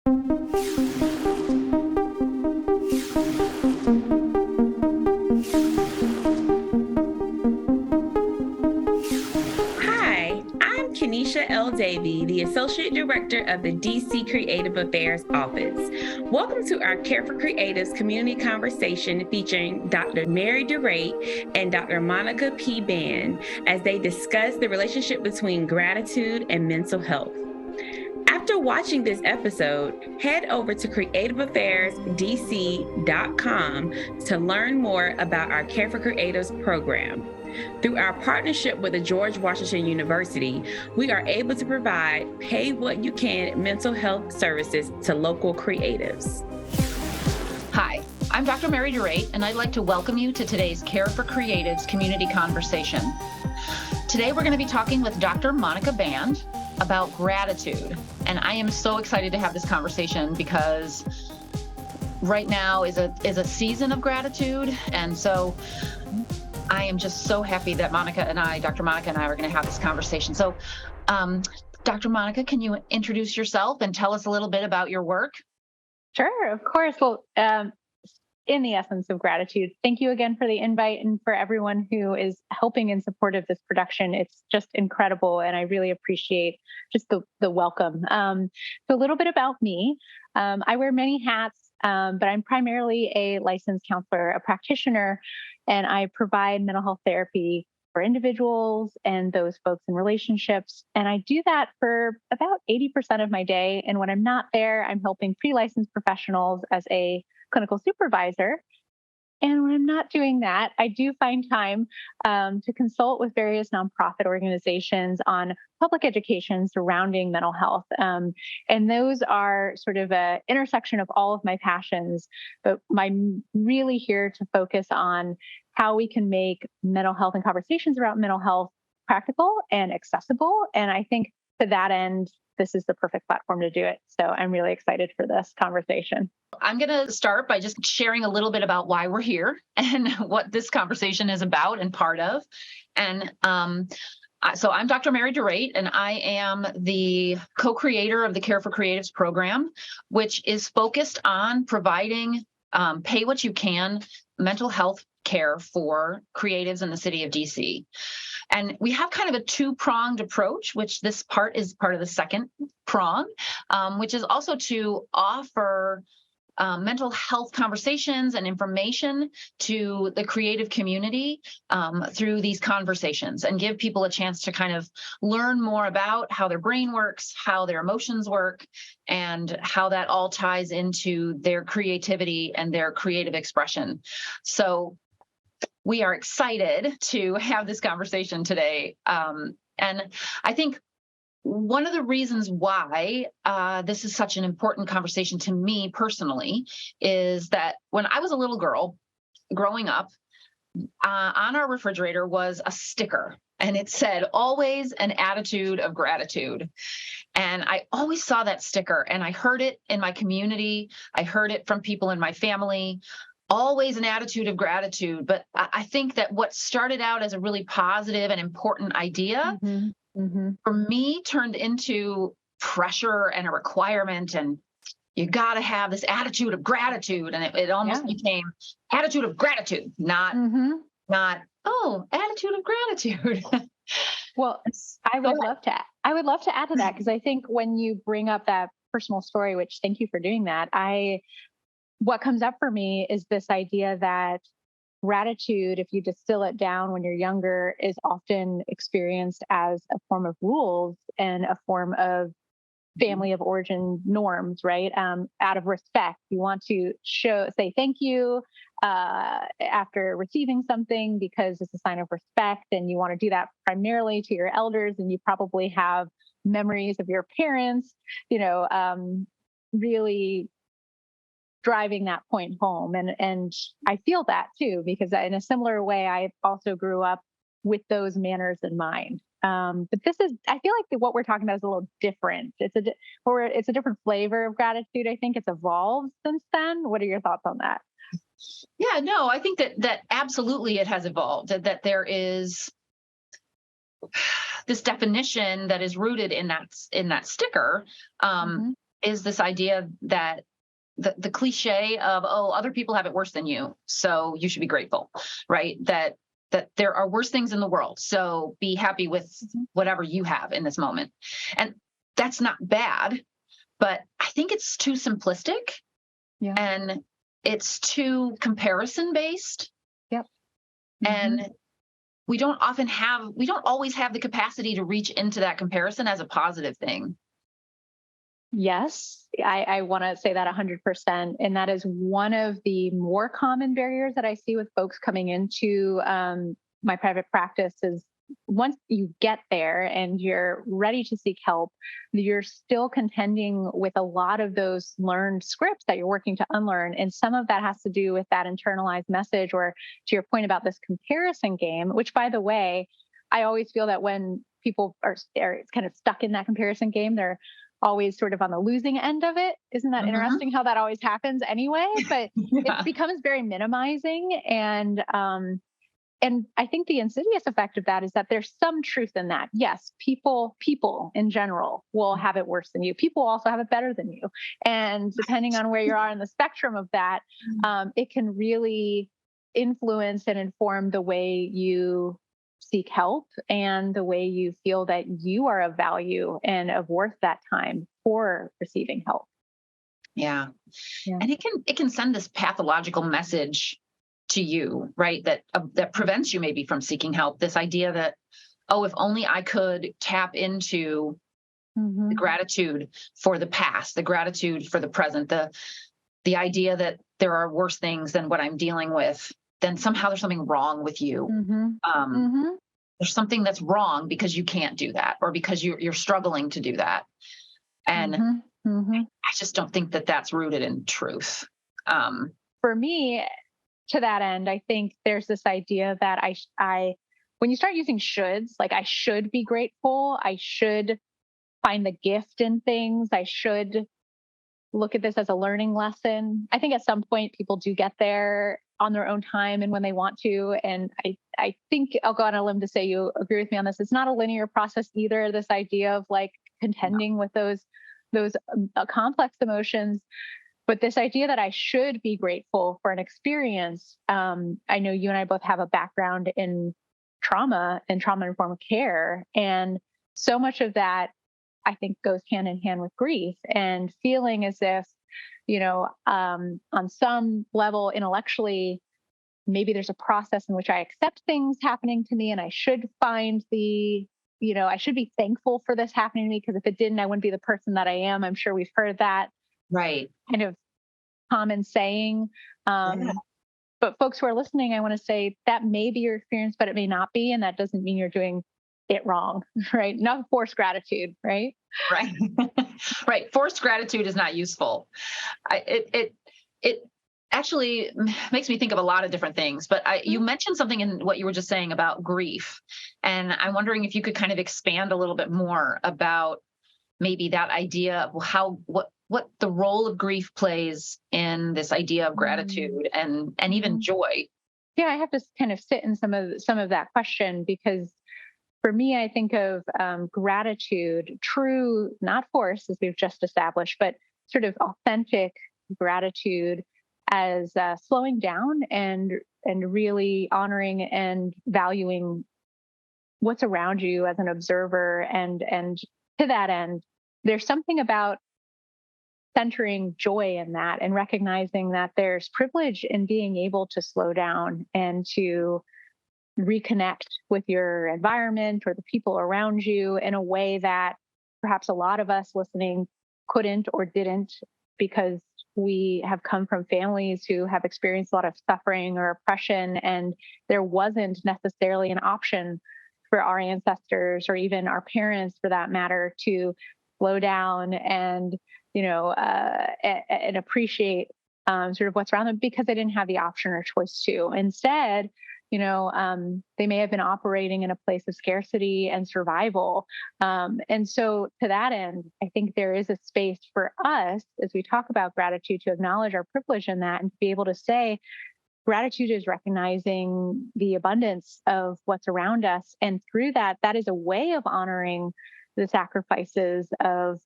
Hi, I'm Kenesha L. Davey, the Associate Director of the DC Creative Affairs Office. Welcome to our Care for Creatives community conversation featuring Dr. Mary DeRaedt and Dr. Monica P. Band as they discuss the relationship between gratitude and mental health. After watching this episode, head over to creativeaffairsdc.com to learn more about our Care for Creatives program. Through our partnership with the George Washington University, we are able to provide pay what you can mental health services to local creatives. Hi, I'm Dr. Mary DeRaedt, and I'd like to welcome you to today's Care for Creatives community conversation. Today, we're going to be talking with Dr. Monica Band about gratitude. And I am so excited to have this conversation because right now is a season of gratitude. And so I am just so happy that Dr. Monica and I are going to have this conversation. So, Dr. Monica, can you introduce yourself and tell us a little bit about your work? Sure, of course. Well, in the essence of gratitude, thank you again for the invite and for everyone who is helping in support of this production. It's just incredible, and I really appreciate just the welcome. So a little bit about me. I wear many hats, but I'm primarily a licensed counselor, a practitioner, and I provide mental health therapy for individuals and those folks in relationships. And I do that for about 80% of my day. And when I'm not there, I'm helping pre-licensed professionals as a clinical supervisor. And when I'm not doing that, I do find time to consult with various nonprofit organizations on public education surrounding mental health. And those are sort of an intersection of all of my passions, but I'm really here to focus on how we can make mental health and conversations around mental health practical and accessible. And I think to that end, this is the perfect platform to do it. So I'm really excited for this conversation. I'm going to start by just sharing a little bit about why we're here and what this conversation is about and part of. And so I'm Dr. Mary DeRaedt, and I am the co-creator of the Care for Creatives program, which is focused on providing pay what you can mental health care for creatives in the city of DC. And we have kind of a two-pronged approach, which this part is part of the second prong, which is also to offer mental health conversations and information to the creative community through these conversations and give people a chance to kind of learn more about how their brain works, how their emotions work, and how that all ties into their creativity and their creative expression. So we are excited to have this conversation today. And I think one of the reasons why this is such an important conversation to me personally is that when I was a little girl growing up, on our refrigerator was a sticker, and it said, "Always an attitude of gratitude." And I always saw that sticker, and I heard it in my community. I heard it from people in my family. Always an attitude of gratitude. But I think that what started out as a really positive and important idea for me turned into pressure and a requirement, and you got to have this attitude of gratitude. And it almost became attitude of gratitude, not, attitude of gratitude. Well, I would love to add to that, because I think when you bring up that personal story, which thank you for doing that, what comes up for me is this idea that gratitude, if you distill it down when you're younger, is often experienced as a form of rules and a form of family of origin norms, right? Out of respect, you want to say thank you after receiving something because it's a sign of respect, and you want to do that primarily to your elders, and you probably have memories of your parents, really driving that point home. And I feel that too, because in a similar way, I also grew up with those manners in mind. But I feel like what we're talking about is a little different. It's a different flavor of gratitude. I think it's evolved since then. What are your thoughts on that? Yeah, no, I think that absolutely it has evolved, that there is this definition that is rooted in that sticker, is this idea that the cliche of, oh, other people have it worse than you, so you should be grateful, right? That there are worse things in the world, so be happy with whatever you have in this moment. And that's not bad, but I think it's too simplistic. Yeah. And it's too comparison based. Yep. And we don't always have the capacity to reach into that comparison as a positive thing. Yes, I want to say that 100%. And that is one of the more common barriers that I see with folks coming into my private practice is once you get there and you're ready to seek help, you're still contending with a lot of those learned scripts that you're working to unlearn. And some of that has to do with that internalized message, or to your point about this comparison game, which, by the way, I always feel that when people are kind of stuck in that comparison game, they're always sort of on the losing end of it. Isn't that interesting how that always happens anyway? But it becomes very minimizing. And I think the insidious effect of that is that there's some truth in that. Yes, people in general will have it worse than you. People also have it better than you. And depending on where you are in the spectrum of that, it can really influence and inform the way you seek help and the way you feel that you are of value and of worth that time for receiving help. Yeah. And it can send this pathological message to you, right? That prevents you maybe from seeking help. This idea that, oh, if only I could tap into the gratitude for the past, the gratitude for the present, the idea that there are worse things than what I'm dealing with, then somehow there's something wrong with you. There's something that's wrong because you can't do that, or because you're struggling to do that. And I just don't think that that's rooted in truth. For me, to that end, I think there's this idea that I when you start using shoulds, like I should be grateful, I should find the gift in things, I should look at this as a learning lesson. I think at some point people do get there on their own time and when they want to. And I think I'll go on a limb to say you agree with me on this. It's not a linear process either. This idea of like contending with those complex emotions. But this idea that I should be grateful for an experience, I know you and I both have a background in trauma-informed care. And so much of that, I think, goes hand in hand with grief and feeling as if, on some level intellectually, maybe there's a process in which I accept things happening to me and I should find I should be thankful for this happening to me, because if it didn't, I wouldn't be the person that I am. I'm sure we've heard that. Right. Kind of common saying. But folks who are listening, I want to say that may be your experience, but it may not be. And that doesn't mean you're doing it wrong, right? Not forced gratitude, right? Right. Right. Forced gratitude is not useful. It actually makes me think of a lot of different things, but you mentioned something in what you were just saying about grief. And I'm wondering if you could kind of expand a little bit more about maybe that idea of what the role of grief plays in this idea of gratitude and even joy. Yeah, I have to kind of sit in some of that question, because for me, I think of gratitude, true, not forced, as we've just established, but sort of authentic gratitude as slowing down and really honoring and valuing what's around you as an observer. And to that end, there's something about centering joy in that and recognizing that there's privilege in being able to slow down and to reconnect with your environment or the people around you in a way that perhaps a lot of us listening couldn't or didn't, because we have come from families who have experienced a lot of suffering or oppression, and there wasn't necessarily an option for our ancestors or even our parents, for that matter, to slow down and and appreciate sort of what's around them, because they didn't have the option or choice to. Instead, they may have been operating in a place of scarcity and survival. And so to that end, I think there is a space for us, as we talk about gratitude, to acknowledge our privilege in that and to be able to say, gratitude is recognizing the abundance of what's around us. And through that, that is a way of honoring the sacrifices of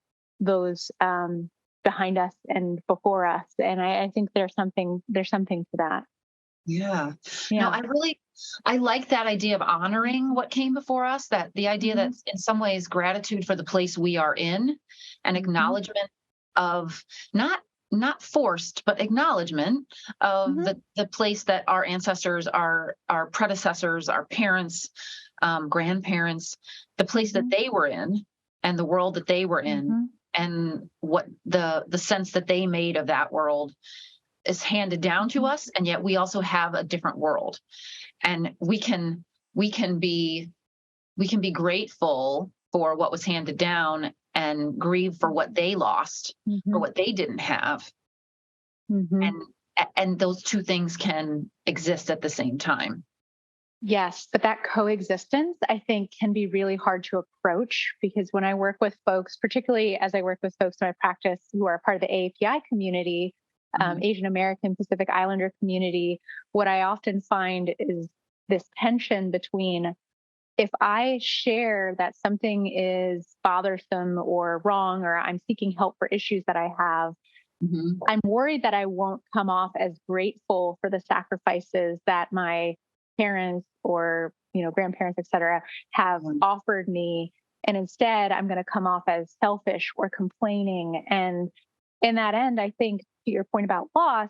those behind us and before us. And I think there's something to that. Yeah. Yeah. No, I like that idea of honoring what came before us, that the idea that in some ways gratitude for the place we are in and acknowledgement of not forced, but acknowledgement of the place that our ancestors, our predecessors, our parents, grandparents, the place that they were in and the world that they were in, and what the sense that they made of that world is handed down to us, and yet we also have a different world, and we can be grateful for what was handed down and grieve for what they lost or what they didn't have, and those two things can exist at the same time. Yes, but that coexistence, I think, can be really hard to approach, because when I work with folks, particularly as I work with folks in my practice who are part of the AAPI community, Asian American Pacific Islander community, what I often find is this tension between, if I share that something is bothersome or wrong, or I'm seeking help for issues that I have, I'm worried that I won't come off as grateful for the sacrifices that my parents or, grandparents, et cetera, have offered me. And instead, I'm going to come off as selfish or complaining. And in that end, I think, to your point about loss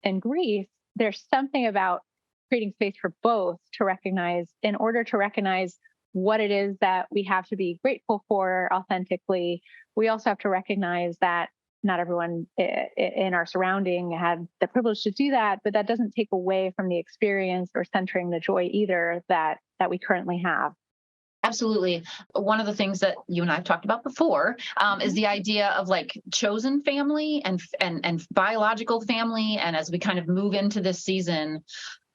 and grief, there's something about creating space for both to recognize, in order to recognize what it is that we have to be grateful for authentically. We also have to recognize that not everyone in our surrounding had the privilege to do that, but that doesn't take away from the experience or centering the joy either that we currently have. Absolutely. One of the things that you and I have talked about before is the idea of like chosen family and biological family. And as we kind of move into this season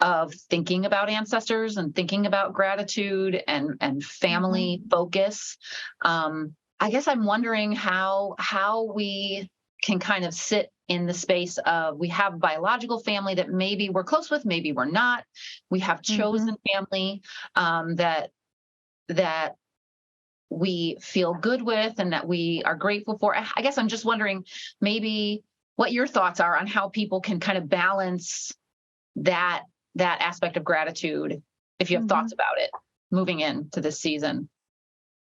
of thinking about ancestors and thinking about gratitude and family focus, I guess I'm wondering how we can kind of sit in the space of, we have biological family that maybe we're close with, maybe we're not. We have chosen family that we feel good with and that we are grateful for. I guess I'm just wondering maybe what your thoughts are on how people can kind of balance that aspect of gratitude, if you have thoughts about it moving into this season.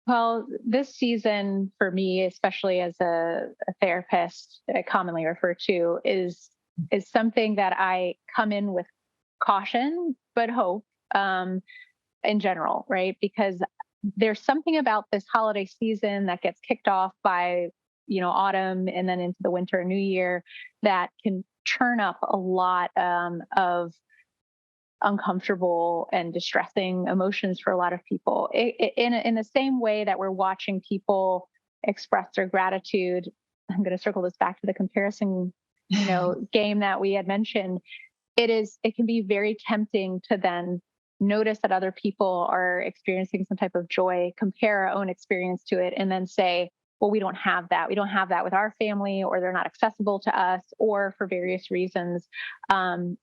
Well, this season for me, especially as a therapist, I commonly refer to is something that I come in with caution, but hope, in general, right? Because there's something about this holiday season that gets kicked off by, autumn and then into the winter and New Year that can churn up a lot of uncomfortable and distressing emotions for a lot of people. In the same way that we're watching people express their gratitude, I'm going to circle this back to the comparison, game that we had mentioned. It can be very tempting to then notice that other people are experiencing some type of joy, compare our own experience to it, and then say, well, we don't have that. We don't have that with our family, or they're not accessible to us, or for various reasons,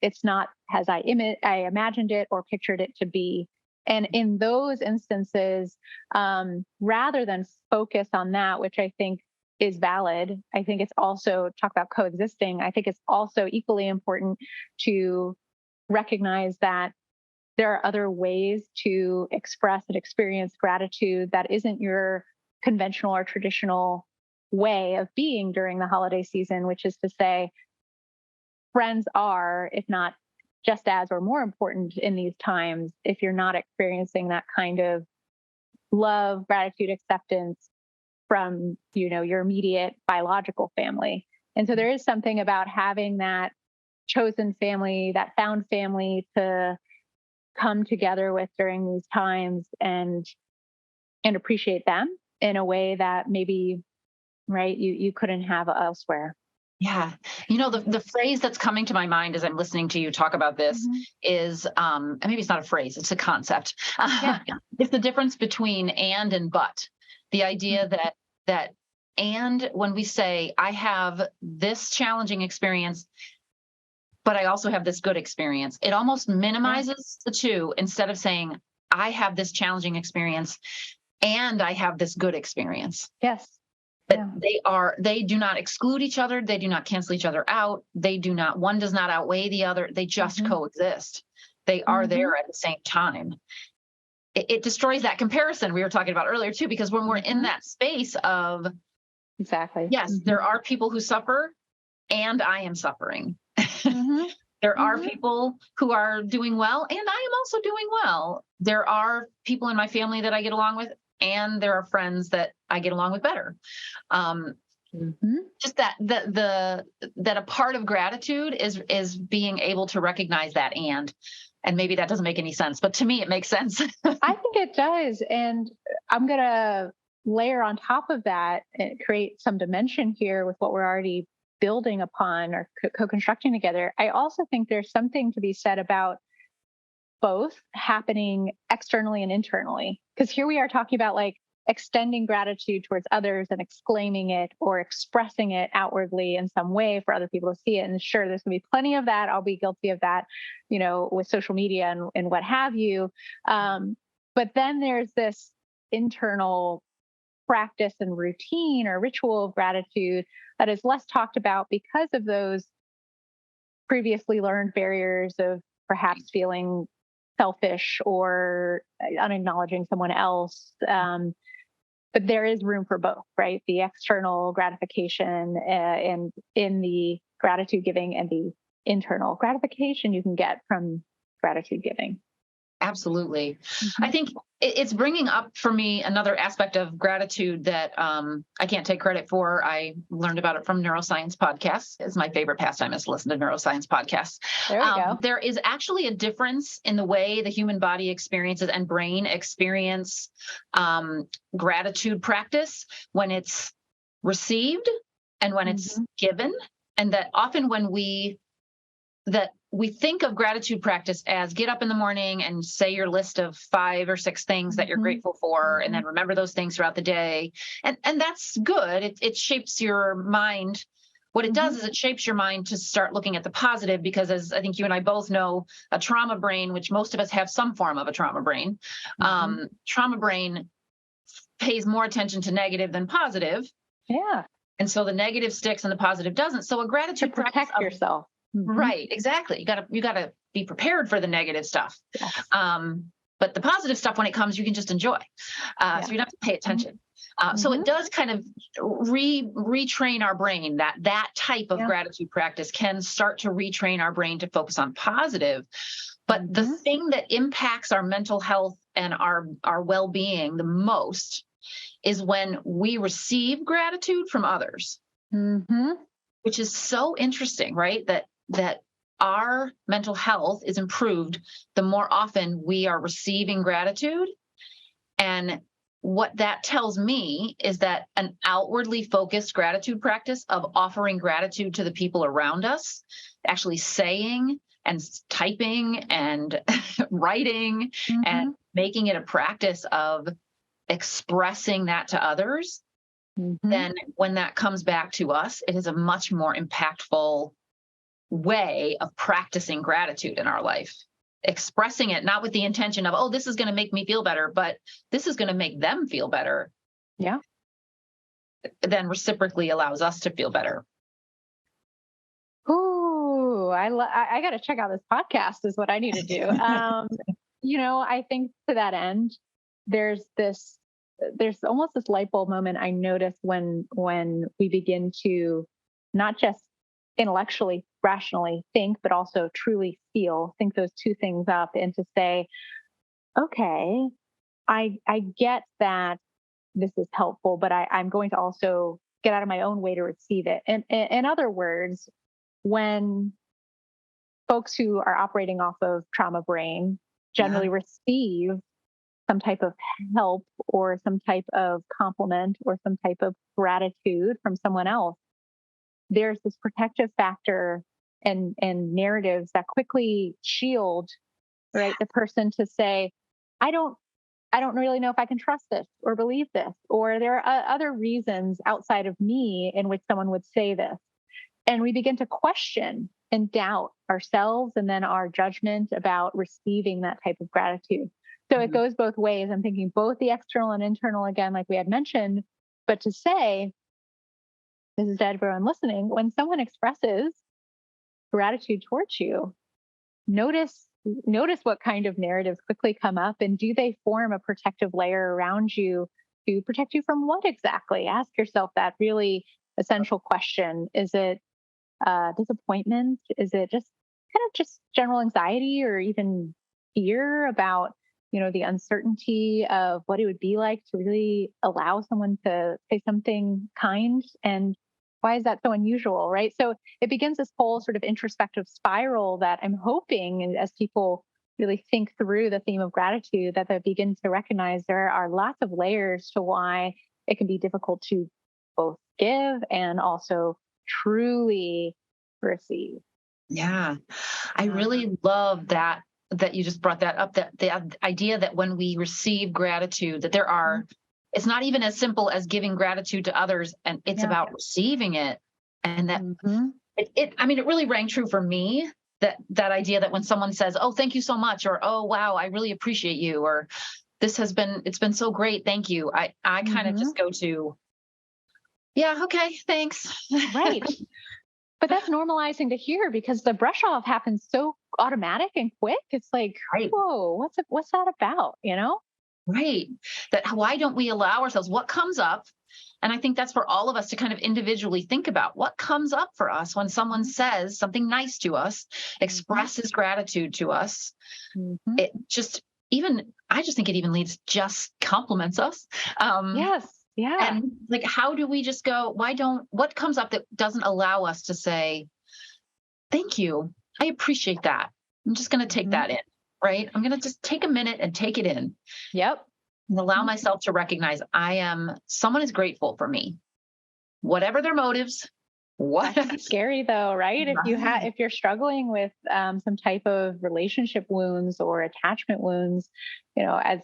it's not as I imagined it or pictured it to be. And in those instances, rather than focus on that, which I think is valid, I think it's also, talk about coexisting, I think it's also equally important to recognize that there are other ways to express and experience gratitude that isn't your conventional or traditional way of being during the holiday season, which is to say, friends are, if not just as or more important in these times, if you're not experiencing that kind of love, gratitude, acceptance from, your immediate biological family. And so there is something about having that chosen family, that found family to come together with during these times and appreciate them in a way that maybe, right, you couldn't have elsewhere. Yeah. The phrase that's coming to my mind as I'm listening to you talk about this is, and maybe it's not a phrase, it's a concept. It's the difference between and but. The idea that and when we say, I have this challenging experience, but I also have this good experience, it almost minimizes the two, instead of saying, I have this challenging experience and I have this good experience. Yes. But they do not exclude each other. They do not cancel each other out. One does not outweigh the other. They just coexist. They are there at the same time. It destroys that comparison we were talking about earlier too, because when we're in that space of, yes, there are people who suffer and I am suffering. There are people who are doing well and I am also doing well. There are people in my family that I get along with, and there are friends that I get along with better. Just that a part of gratitude is being able to recognize that, and maybe that doesn't make any sense, but to me it makes sense. I think it does, and I'm gonna layer on top of that and create some dimension here with what we're already building upon or co-constructing together. I also think there's something to be said about both happening externally and internally, because here we are talking about like extending gratitude towards others and exclaiming it or expressing it outwardly in some way for other people to see it. And sure, there's going to be plenty of that. I'll be guilty of that, with social media and what have you. But then there's this internal practice and routine or ritual of gratitude that is less talked about because of those previously learned barriers of perhaps feeling selfish or unacknowledging someone else. But there is room for both, right? The external gratification and in the gratitude giving, and the internal gratification you can get from gratitude giving. Absolutely. I think it's bringing up for me another aspect of gratitude that I can't take credit for. I learned about it from neuroscience podcasts. It's my favorite pastime is to listen to neuroscience podcasts. There we go. There is actually a difference in the way the human body experiences and brain experience gratitude practice when it's received and when it's given. And that often when we think of gratitude practice as get up in the morning and say your list of 5 or 6 things that you're grateful for, and then remember those things throughout the day. And that's good. It shapes your mind. What it does is it shapes your mind to start looking at the positive, because as I think you and I both know, a trauma brain, which most of us have some form of a trauma brain, trauma brain pays more attention to negative than positive. Yeah. And so the negative sticks and the positive doesn't. So a gratitude to protect yourself. Right, exactly. You gotta be prepared for the negative stuff. Yes. But the positive stuff, when it comes, you can just enjoy. So you don't have to pay attention. So it does kind of retrain our brain. That type of gratitude practice can start to retrain our brain to focus on positive. But the thing that impacts our mental health and our well-being the most is when we receive gratitude from others, which is so interesting, right? That our mental health is improved the more often we are receiving gratitude. And what that tells me is that an outwardly focused gratitude practice of offering gratitude to the people around us, actually saying and typing and writing and making it a practice of expressing that to others, then when that comes back to us, it is a much more impactful way of practicing gratitude in our life. Expressing it not with the intention of, oh, this is going to make me feel better, but this is going to make them feel better. Yeah. Then reciprocally allows us to feel better. Ooh, I got to check out this podcast is what I need to do. I think to that end, there's almost this light bulb moment I notice when we begin to not just intellectually, rationally think, but also truly feel, think those two things up, and to say, okay, I get that this is helpful, but I'm going to also get out of my own way to receive it. And in other words, when folks who are operating off of trauma brain generally receive some type of help or some type of compliment or some type of gratitude from someone else, there's this protective factor and narratives that quickly shield, right, the person to say, I don't really know if I can trust this or believe this, or there are other reasons outside of me in which someone would say this. And we begin to question and doubt ourselves and then our judgment about receiving that type of gratitude. So it goes both ways. I'm thinking both the external and internal, again, like we had mentioned, but to say, this is to everyone listening, when someone expresses gratitude towards you, notice what kind of narratives quickly come up, and do they form a protective layer around you to protect you from what exactly? Ask yourself that really essential question. Is it disappointment? Is it just general anxiety or even fear about, the uncertainty of what it would be like to really allow someone to say something kind? And why is that so unusual, right? So it begins this whole sort of introspective spiral that I'm hoping, and as people really think through the theme of gratitude, that they begin to recognize there are lots of layers to why it can be difficult to both give and also truly receive. Yeah. I really love that you just brought that up, that the idea that when we receive gratitude, that there are, it's not even as simple as giving gratitude to others, and it's about receiving it. And that it really rang true for me, that idea that when someone says, "Oh, thank you so much," or "Oh, wow, I really appreciate you," or it's been so great, thank you. I kind of just go to, yeah, okay, thanks. Right. But that's normalizing to hear, because the brush off happens so automatic and quick. It's like, Right. whoa, what's that about? Right. That why don't we allow ourselves what comes up? And I think that's for all of us to kind of individually think about what comes up for us when someone says something nice to us, expresses gratitude to us. It just I just think it even leads, just compliments us. Yes. Yeah. And like, how do we just go, what comes up that doesn't allow us to say, thank you, I appreciate that. I'm just going to take that in, right? I'm going to just take a minute and take it in. Yep. And allow myself to recognize someone is grateful for me, whatever their motives. That's scary though, right? If you're struggling with some type of relationship wounds or attachment wounds, as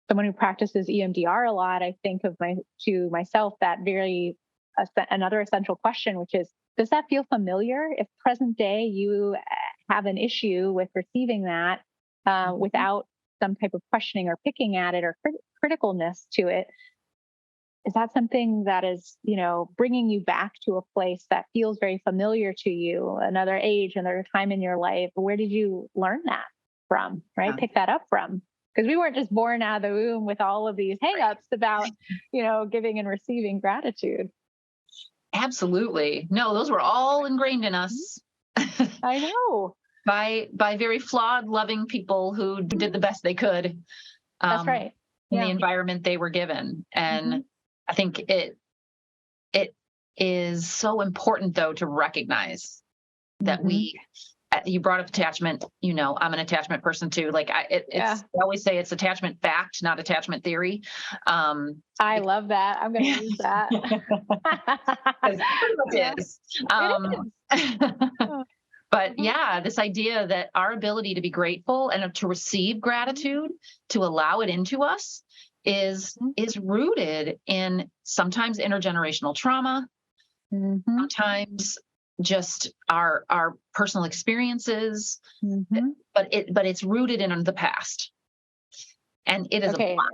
someone who practices EMDR a lot, I think to myself that another essential question, which is, does that feel familiar? If present day you have an issue with receiving that without some type of questioning or picking at it or criticalness to it, is that something that is, bringing you back to a place that feels very familiar to you, another age, another time in your life? Where did you learn that from, right? Yeah. Pick that up from. Because we weren't just born out of the womb with all of these hangups about, giving and receiving gratitude. Absolutely. No, those were all ingrained in us. I know. by very flawed, loving people who did the best they could. That's right. In the environment they were given. And I think it is so important though to recognize that you brought up attachment, I'm an attachment person too. Like I always say it's attachment fact, not attachment theory. I love that. I'm going to use that. It is. But yeah, this idea that our ability to be grateful and to receive gratitude, to allow it into us, is rooted in sometimes intergenerational trauma, sometimes just our personal experiences, but it's rooted in the past, and it is a lot.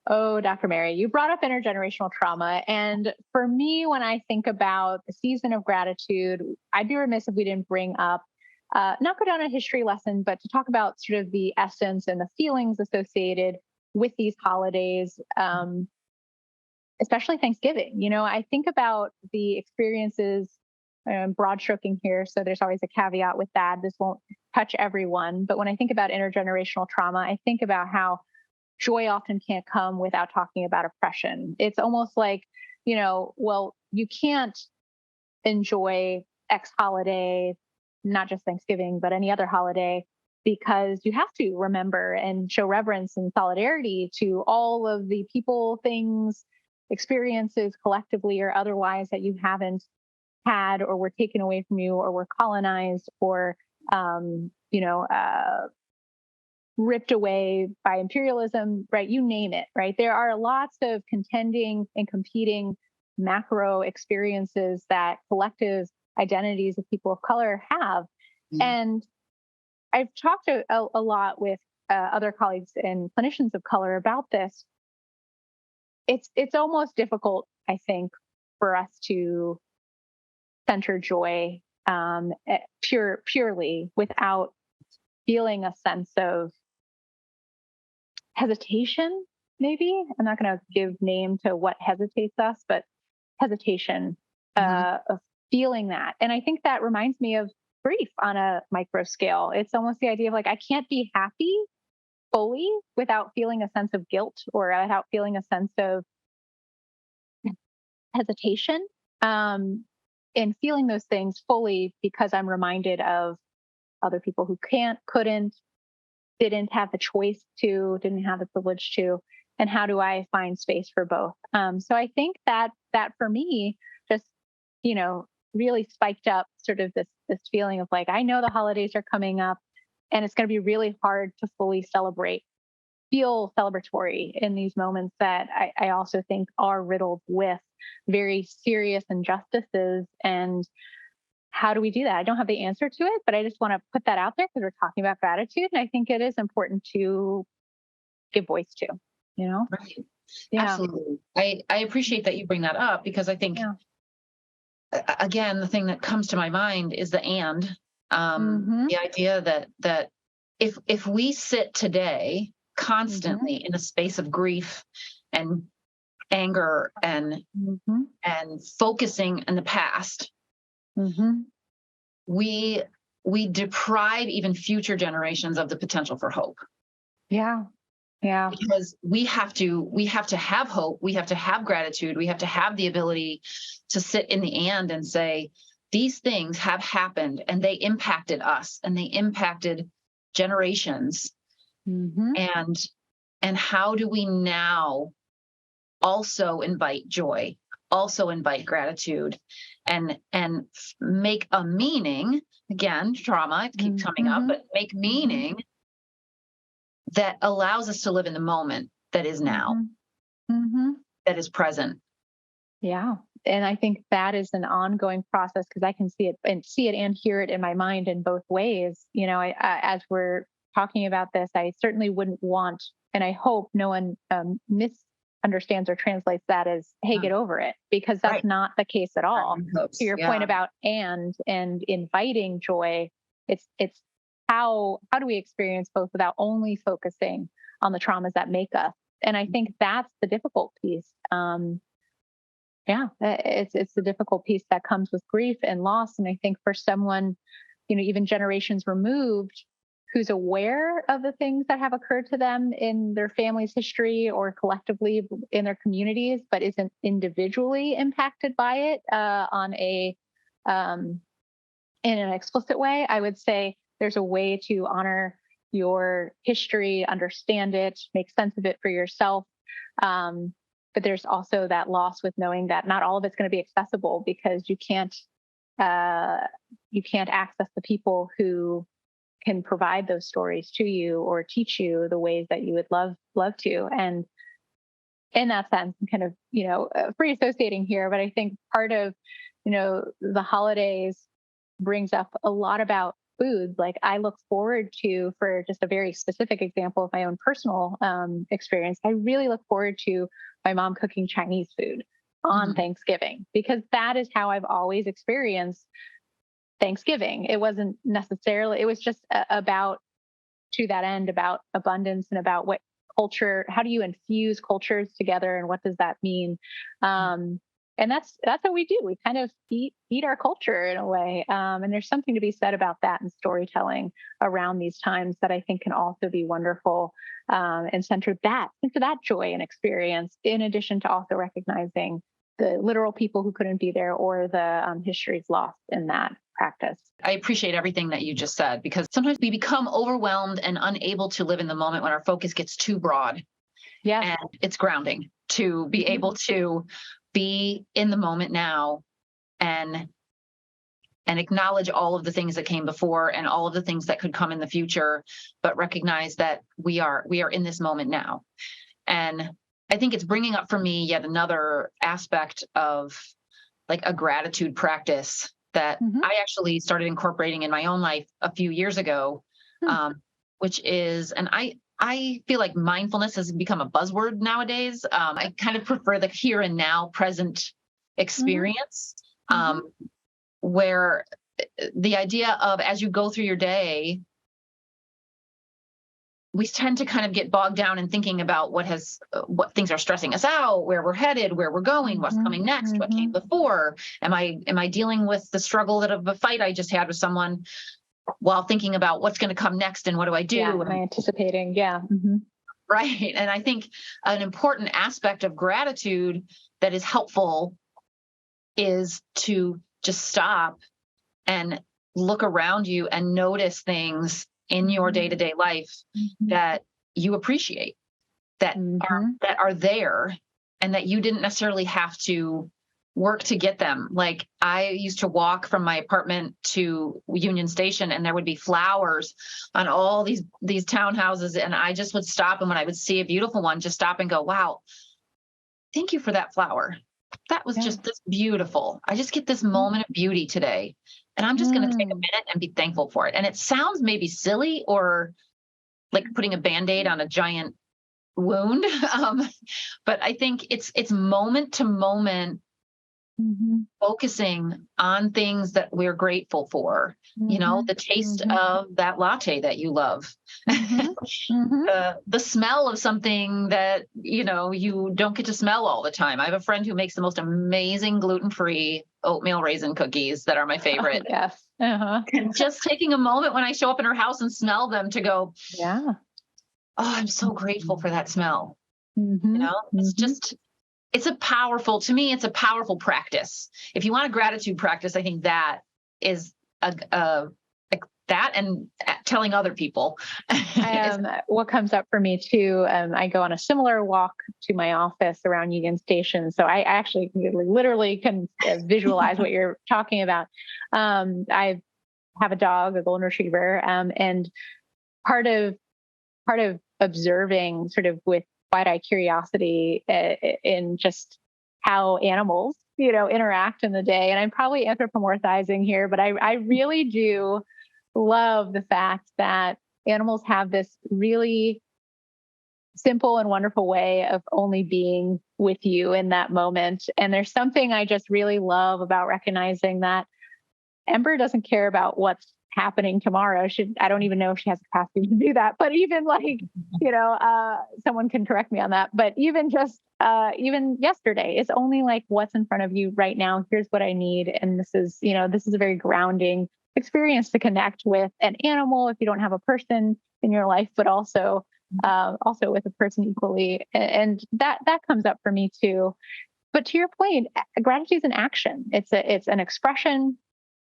Oh, Dr. Mary, you brought up intergenerational trauma. And for me, when I think about the season of gratitude, I'd be remiss if we didn't bring up, not go down a history lesson, but to talk about sort of the essence and the feelings associated with these holidays, especially Thanksgiving. I think about the experiences, broad stroking here, so there's always a caveat with that. This won't touch everyone. But when I think about intergenerational trauma, I think about how joy often can't come without talking about oppression. It's almost like, well, you can't enjoy X holiday, not just Thanksgiving, but any other holiday, because you have to remember and show reverence and solidarity to all of the people, things, experiences collectively or otherwise that you haven't had or were taken away from you or were colonized or, ripped away by imperialism, right? You name it, right? There are lots of contending and competing macro experiences that collective identities of people of color have. And I've talked a lot with other colleagues and clinicians of color about this. It's almost difficult, I think, for us to center joy purely without feeling a sense of hesitation, maybe. I'm not going to give name to what hesitates us, but hesitation of feeling that. And I think that reminds me of grief on a micro scale. It's almost the idea of like, I can't be happy fully without feeling a sense of guilt or without feeling a sense of hesitation. And feeling those things fully because I'm reminded of other people who couldn't, didn't have the choice to, didn't have the privilege to, and how do I find space for both? So I think that for me, just, really spiked up sort of this feeling of like, I know the holidays are coming up and it's going to be really hard to fully feel celebratory in these moments that I also think are riddled with very serious injustices. And how do we do that? I don't have the answer to it, but I just want to put that out there because we're talking about gratitude. And I think it is important to give voice to, Right. Yeah. Absolutely. I appreciate that you bring that up because I think, again, the thing that comes to my mind is the idea that if we sit today constantly in a space of grief and anger and focusing in the past, we deprive even future generations of the potential for hope. Yeah. Because we have to have hope. We have to have gratitude. We have to have the ability to sit in the and say, these things have happened and they impacted us and they impacted generations. And how do we now also invite joy, also invite gratitude and make a meaning, again, trauma keeps coming up, but make meaning that allows us to live in the moment that is now, that is present. Yeah. And I think that is an ongoing process because I can see it and hear it in my mind in both ways. As we're talking about this, I certainly wouldn't want, and I hope no one misunderstands or translates that as, hey, get over it, because that's not the case at all. To your point about and inviting joy, it's how do we experience both without only focusing on the traumas that make us? And I think that's the difficult piece. It's the difficult piece that comes with grief and loss. And I think for someone, even generations removed, who's aware of the things that have occurred to them in their family's history or collectively in their communities, but isn't individually impacted by it in an explicit way, I would say there's a way to honor your history, understand it, make sense of it for yourself. But there's also that loss with knowing that not all of it's going to be accessible because you can't access the people who can provide those stories to you or teach you the ways that you would love to. And in that sense, I'm kind of, free associating here, but I think part of, the holidays brings up a lot about foods. Like I look forward to, for just a very specific example of my own personal experience, I really look forward to my mom cooking Chinese food on Thanksgiving, because that is how I've always experienced Thanksgiving. It wasn't necessarily, it was just about, to that end, about abundance and about what culture, how do you infuse cultures together and what does that mean? And that's what we do. We kind of eat our culture in a way. And there's something to be said about that and storytelling around these times that I think can also be wonderful and center that joy and experience, in addition to also recognizing the literal people who couldn't be there or the histories lost in that practice. I appreciate everything that you just said, because sometimes we become overwhelmed and unable to live in the moment when our focus gets too broad. Yeah. And it's grounding to be able to be in the moment now and acknowledge all of the things that came before and all of the things that could come in the future, but recognize that we are in this moment now. And I think it's bringing up for me yet another aspect of like a gratitude practice that I actually started incorporating in my own life a few years ago, which is, and I feel like mindfulness has become a buzzword nowadays. I kind of prefer the here and now present experience, where the idea of, as you go through your day, we tend to kind of get bogged down in thinking about what things are stressing us out, where we're headed, where we're going, what's coming next, what came before. Am I dealing with the struggle of a fight I just had with someone, while thinking about what's going to come next and what do I do? Yeah, am I anticipating? Yeah. Right. And I think an important aspect of gratitude that is helpful is to just stop and look around you and notice things in your day-to-day life that you appreciate, that are there, and that you didn't necessarily have to work to get them. Like, I used to walk from my apartment to Union Station, and there would be flowers on all these townhouses, and I just would stop, and when I would see a beautiful one, just stop and go, wow, thank you for that flower. That was just this beautiful. I just get this moment of beauty today, and I'm just going to take a minute and be thankful for it. And it sounds maybe silly, or like putting a Band-Aid on a giant wound. But I think it's moment to moment, focusing on things that we're grateful for. The taste of that latte that you love, the smell of something that, you don't get to smell all the time. I have a friend who makes the most amazing gluten-free oatmeal raisin cookies that are my favorite. Oh, yes. And just taking a moment when I show up in her house and smell them to go, yeah, oh, I'm so grateful for that smell. It's to me, it's a powerful practice. If you want a gratitude practice, I think that is that, and telling other people. What comes up for me too, I go on a similar walk to my office around Union Station. So I actually literally can visualize what you're talking about. I have a dog, a golden retriever, and part of observing, sort of with wide-eyed curiosity, in just how animals, interact in the day. And I'm probably anthropomorphizing here, but I really do love the fact that animals have this really simple and wonderful way of only being with you in that moment. And there's something I just really love about recognizing that Ember doesn't care about what's happening tomorrow. I don't even know if she has capacity to do that, but even someone can correct me on that. But even yesterday, it's only like, what's in front of you right now. Here's what I need. And this is a very grounding experience to connect with an animal if you don't have a person in your life, but also with a person equally. And that comes up for me too. But to your point, gratitude is an action. It's an expression.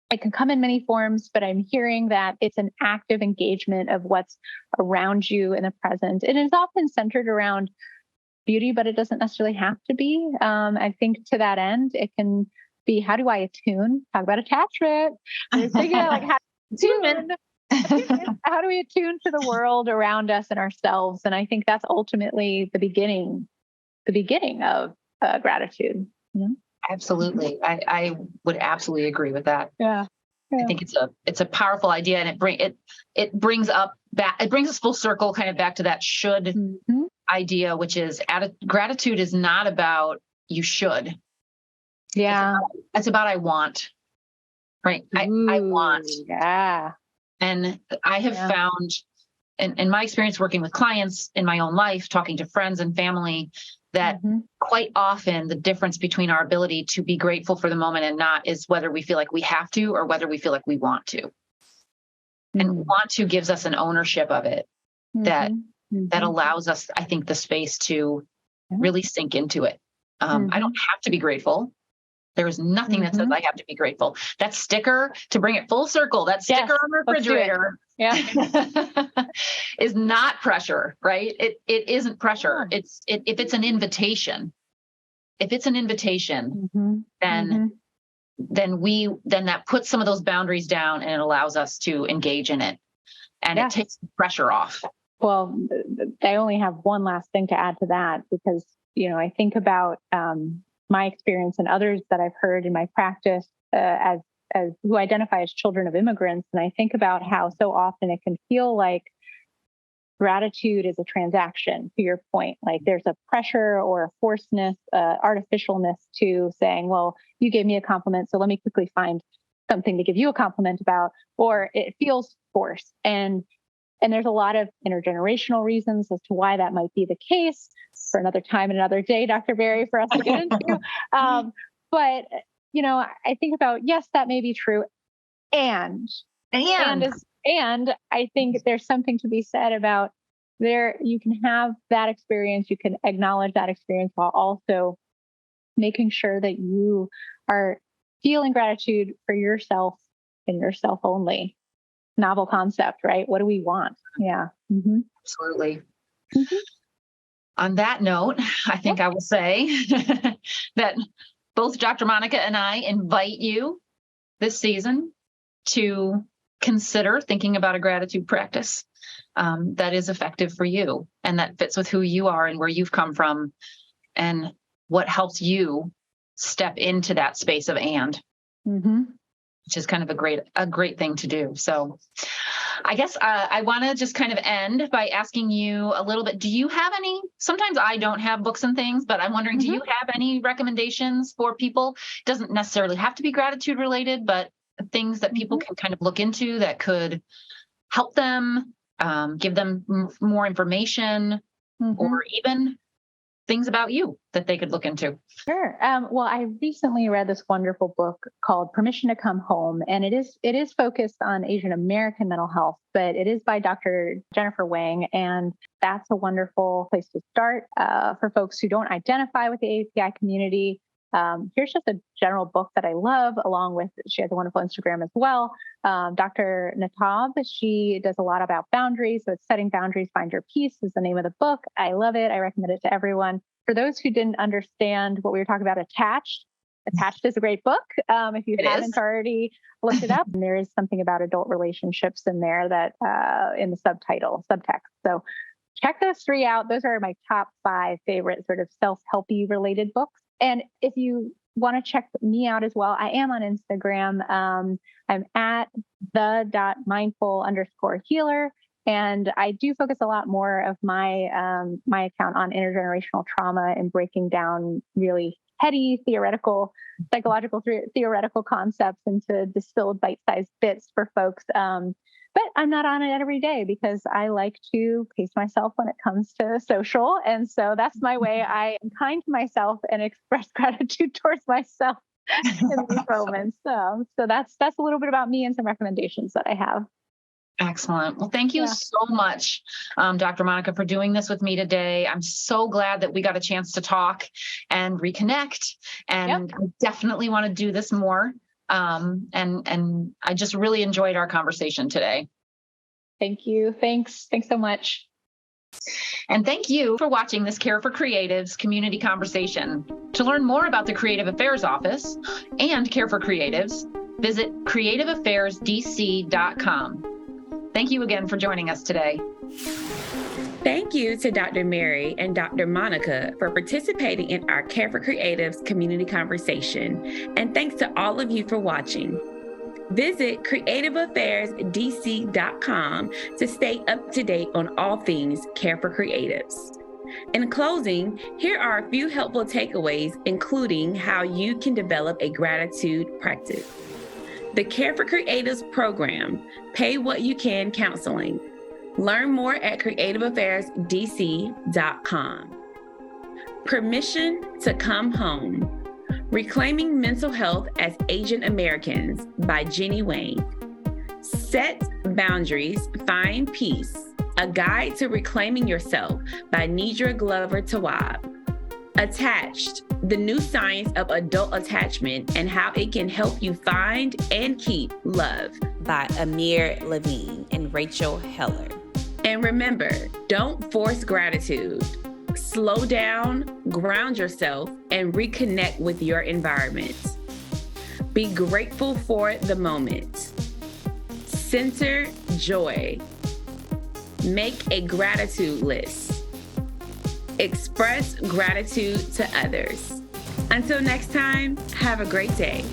It can come in many forms, but I'm hearing that it's an active engagement of what's around you in the present. It is often centered around beauty, but it doesn't necessarily have to be. I think to that end, it can be, how do I attune? Talk about attachment. We're thinking about how do we attune to the world around us and ourselves? And I think that's ultimately the beginning of gratitude. Absolutely. I would absolutely agree with that. Yeah. I think it's a powerful idea, and it brings us full circle, kind of back to that should idea, which is gratitude is not about you should. Yeah. It's about I want. Right. I want. Yeah. And I have found in my experience working with clients, in my own life, talking to friends and family, that quite often the difference between our ability to be grateful for the moment and not is whether we feel like we have to or whether we feel like we want to. And want to gives us an ownership of it that allows us, I think, the space to really sink into it. I don't have to be grateful. There is nothing that says I have to be grateful. That sticker, to bring it full circle, that sticker on the refrigerator is not pressure, right? It isn't pressure. If it's an invitation, then that puts some of those boundaries down, and it allows us to engage in it, and it takes the pressure off. Well, I only have one last thing to add to that, because, I think about my experience and others that I've heard in my practice as who identify as children of immigrants. And I think about how so often it can feel like gratitude is a transaction, to your point. Like there's a pressure or a forcedness, artificialness to saying, well, you gave me a compliment, so let me quickly find something to give you a compliment about, or it feels forced. And there's a lot of intergenerational reasons as to why that might be the case, for another time and another day, Dr. Berry, for us to get into. But, I think about, yes, that may be true. And I think there's something to be said about you can have that experience, you can acknowledge that experience while also making sure that you are feeling gratitude for yourself and yourself only. Novel concept, right? What do we want? Yeah. Mm-hmm. Absolutely. Mm-hmm. On that note, I think I will say that both Dr. Monica and I invite you this season to consider thinking about a gratitude practice that is effective for you and that fits with who you are and where you've come from and what helps you step into that space of which is kind of a great thing to do. So I guess I want to just kind of end by asking you a little bit, do you have any, sometimes I don't have books and things, but I'm wondering, do you have any recommendations for people? It doesn't necessarily have to be gratitude related, but things that people can kind of look into that could help them, give them more information, or even things about you that they could look into? Sure. Well, I recently read this wonderful book called Permission to Come Home, and it is focused on Asian American mental health, but it is by Dr. Jennifer Wang, and that's a wonderful place to start for folks who don't identify with the API community. Here's just a general book that I love, along with, she has a wonderful Instagram as well. Dr. Natab, she does a lot about boundaries. So it's Setting Boundaries, Find Your Peace is the name of the book. I love it. I recommend it to everyone. For those who didn't understand what we were talking about, Attached is a great book. If you haven't already looked it up, and there is something about adult relationships in there that in the subtext. So check those 3 out. Those are my top 5 favorite sort of self-helpy related books. And if you want to check me out as well, I am on Instagram. I'm at the.mindful_healer. And I do focus a lot more of my my account on intergenerational trauma and breaking down really heady psychological theoretical concepts into distilled bite-sized bits for folks. But I'm not on it every day because I like to pace myself when it comes to social. And so that's my way I am kind to myself and express gratitude towards myself in these moments. So that's a little bit about me and some recommendations that I have. Excellent. Well, thank you so much, Dr. Monica, for doing this with me today. I'm so glad that we got a chance to talk and reconnect. And I definitely want to do this more. And I just really enjoyed our conversation today. Thank you. Thanks so much. And thank you for watching this Care for Creatives community conversation. To learn more about the Creative Affairs Office and Care for Creatives, visit creativeaffairsdc.com. Thank you again for joining us today. Thank you to Dr. Mary and Dr. Monica for participating in our Care for Creatives community conversation. And thanks to all of you for watching. Visit creativeaffairsdc.com to stay up to date on all things Care for Creatives. In closing, here are a few helpful takeaways, including how you can develop a gratitude practice. The Care for Creatives program, Pay What You Can Counseling. Learn more at creativeaffairsdc.com. Permission to Come Home. Reclaiming Mental Health as Asian Americans by Jenny Wang. Set Boundaries, Find Peace. A Guide to Reclaiming Yourself by Nidra Glover Tawwab. Attached, the new science of adult attachment and how it can help you find and keep love by Amir Levine and Rachel Heller. And remember, don't force gratitude. Slow down, ground yourself, and reconnect with your environment. Be grateful for the moment. Center joy. Make a gratitude list. Express gratitude to others. Until next time, have a great day.